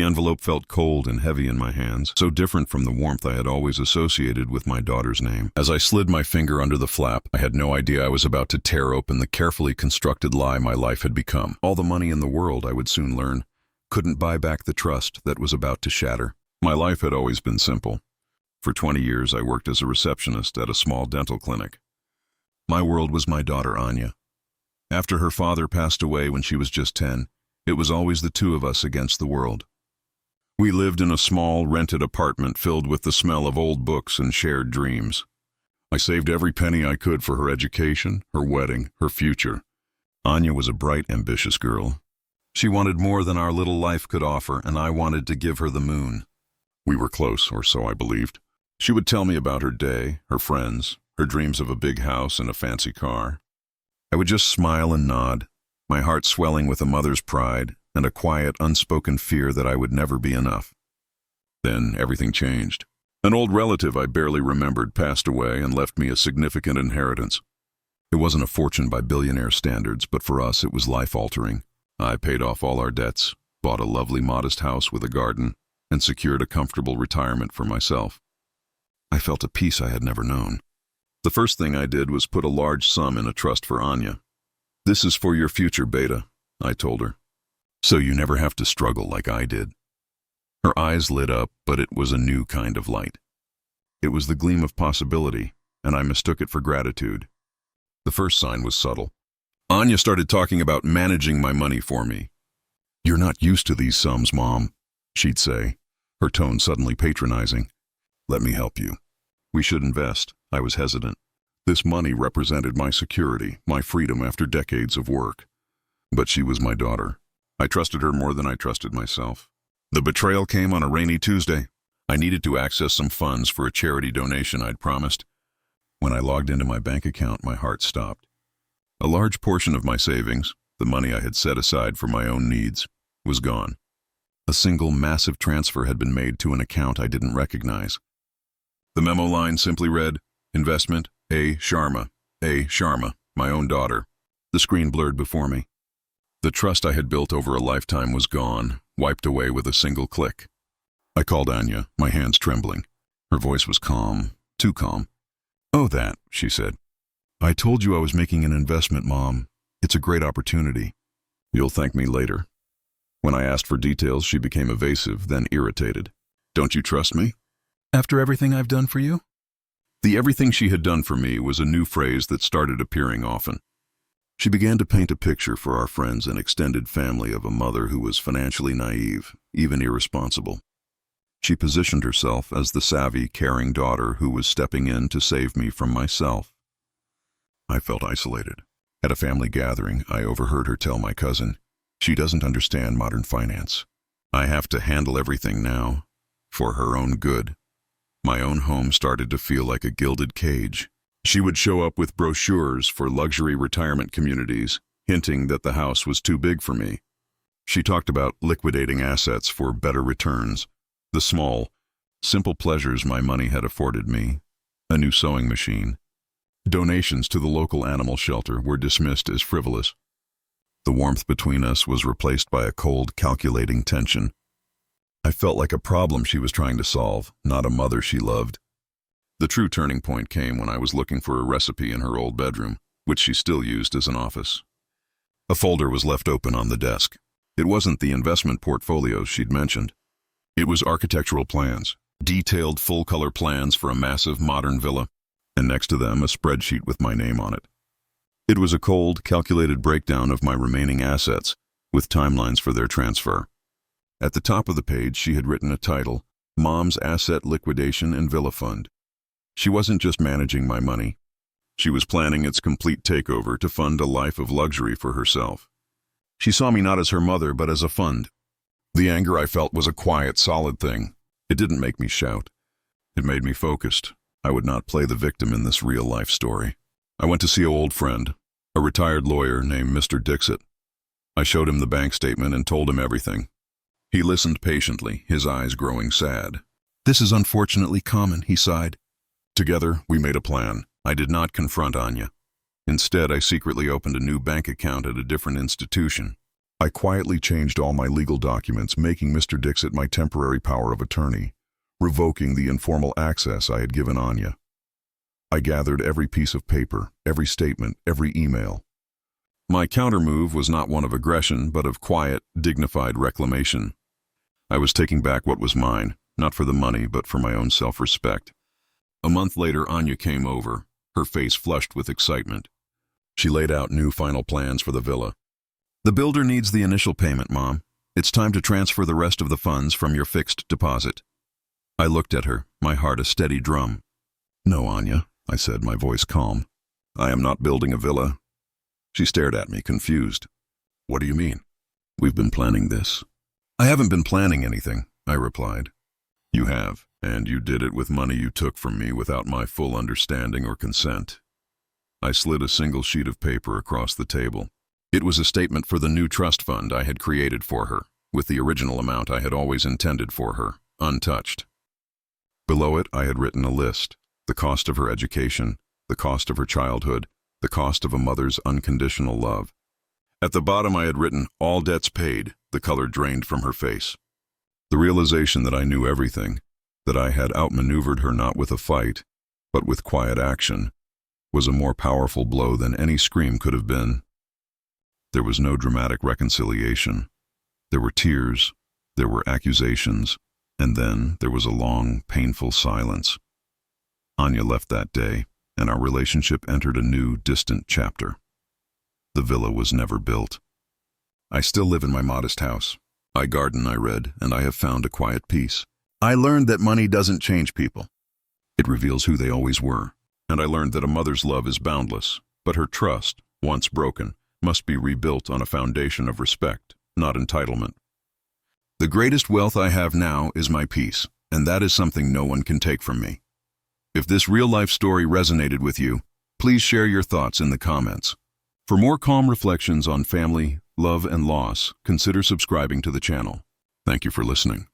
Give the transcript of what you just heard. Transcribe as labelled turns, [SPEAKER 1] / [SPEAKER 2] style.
[SPEAKER 1] The envelope felt cold and heavy in my hands, so different from the warmth I had always associated with my daughter's name. As I slid my finger under the flap, I had no idea I was about to tear open the carefully constructed lie my life had become. All the money in the world, I would soon learn, couldn't buy back the trust that was about to shatter. My life had always been simple. For 20 years, I worked as a receptionist at a small dental clinic. My world was my daughter, Anya. After her father passed away when she was just 10, it was always the two of us against the world. We lived in a small, rented apartment filled with the smell of old books and shared dreams. I saved every penny I could for her education, her wedding, her future. Anya was a bright, ambitious girl. She wanted more than our little life could offer, and I wanted to give her the moon. We were close, or so I believed. She would tell me about her day, her friends, her dreams of a big house and a fancy car. I would just smile and nod, my heart swelling with a mother's pride and a quiet, unspoken fear that I would never be enough. Then everything changed. An old relative I barely remembered passed away and left me a significant inheritance. It wasn't a fortune by billionaire standards, but for us it was life-altering. I paid off all our debts, bought a lovely, modest house with a garden, and secured a comfortable retirement for myself. I felt a peace I had never known. The first thing I did was put a large sum in a trust for Anya. "This is for your future, Beta," I told her. "So you never have to struggle like I did." Her eyes lit up, but it was a new kind of light. It was the gleam of possibility, and I mistook it for gratitude. The first sign was subtle. Anya started talking about managing my money for me. "You're not used to these sums, Mom," she'd say, her tone suddenly patronizing. "Let me help you. We should invest." I was hesitant. This money represented my security, my freedom after decades of work. But she was my daughter. I trusted her more than I trusted myself. The betrayal came on a rainy Tuesday. I needed to access some funds for a charity donation I'd promised. When I logged into my bank account, my heart stopped. A large portion of my savings, the money I had set aside for my own needs, was gone. A single massive transfer had been made to an account I didn't recognize. The memo line simply read, "Investment, A. Sharma, A. Sharma, my own daughter." The screen blurred before me. The trust I had built over a lifetime was gone, wiped away with a single click. I called Anya, my hands trembling. Her voice was calm, too calm. "Oh, that," she said. "I told you I was making an investment, Mom. It's a great opportunity. You'll thank me later." When I asked for details, she became evasive, then irritated. "Don't you trust me? After everything I've done for you?" The everything she had done for me was a new phrase that started appearing often. She began to paint a picture for our friends and extended family of a mother who was financially naive, even irresponsible. She positioned herself as the savvy, caring daughter who was stepping in to save me from myself. I felt isolated. At a family gathering, I overheard her tell my cousin, "She doesn't understand modern finance. I have to handle everything now, for her own good." My own home started to feel like a gilded cage. She would show up with brochures for luxury retirement communities, hinting that the house was too big for me. She talked about liquidating assets for better returns, the small, simple pleasures my money had afforded me, a new sewing machine. Donations to the local animal shelter were dismissed as frivolous. The warmth between us was replaced by a cold, calculating tension. I felt like a problem she was trying to solve, not a mother she loved. The true turning point came when I was looking for a recipe in her old bedroom, which she still used as an office. A folder was left open on the desk. It wasn't the investment portfolios she'd mentioned. It was architectural plans, detailed full-color plans for a massive modern villa, and next to them a spreadsheet with my name on it. It was a cold, calculated breakdown of my remaining assets, with timelines for their transfer. At the top of the page, she had written a title, "Mom's Asset Liquidation and Villa Fund." She wasn't just managing my money. She was planning its complete takeover to fund a life of luxury for herself. She saw me not as her mother, but as a fund. The anger I felt was a quiet, solid thing. It didn't make me shout. It made me focused. I would not play the victim in this real-life story. I went to see an old friend, a retired lawyer named Mr. Dixit. I showed him the bank statement and told him everything. He listened patiently, his eyes growing sad. "This is unfortunately common," he sighed. Together, we made a plan. I did not confront Anya. Instead, I secretly opened a new bank account at a different institution. I quietly changed all my legal documents, making Mr. Dixit my temporary power of attorney, revoking the informal access I had given Anya. I gathered every piece of paper, every statement, every email. My countermove was not one of aggression, but of quiet, dignified reclamation. I was taking back what was mine, not for the money, but for my own self-respect. A month later, Anya came over, her face flushed with excitement. She laid out new final plans for the villa. "The builder needs the initial payment, Mom. It's time to transfer the rest of the funds from your fixed deposit." I looked at her, my heart a steady drum. "No, Anya," I said, my voice calm. "I am not building a villa." She stared at me, confused. "What do you mean?" "We've been planning this." "I haven't been planning anything," I replied. "You have, and you did it with money you took from me without my full understanding or consent." I slid a single sheet of paper across the table. It was a statement for the new trust fund I had created for her, with the original amount I had always intended for her, untouched. Below it, I had written a list: the cost of her education, the cost of her childhood, the cost of a mother's unconditional love. At the bottom, I had written, "All debts paid," the color drained from her face. The realization that I knew everything, that I had outmaneuvered her not with a fight, but with quiet action, was a more powerful blow than any scream could have been. There was no dramatic reconciliation. There were tears, there were accusations, and then there was a long, painful silence. Anya left that day, and our relationship entered a new, distant chapter. The villa was never built. I still live in my modest house. I garden, I read, and I have found a quiet peace. I learned that money doesn't change people. It reveals who they always were. And I learned that a mother's love is boundless, but her trust, once broken, must be rebuilt on a foundation of respect, not entitlement. The greatest wealth I have now is my peace, and that is something no one can take from me. If this real-life story resonated with you, please share your thoughts in the comments. For more calm reflections on family, love, and loss, consider subscribing to the channel. Thank you for listening.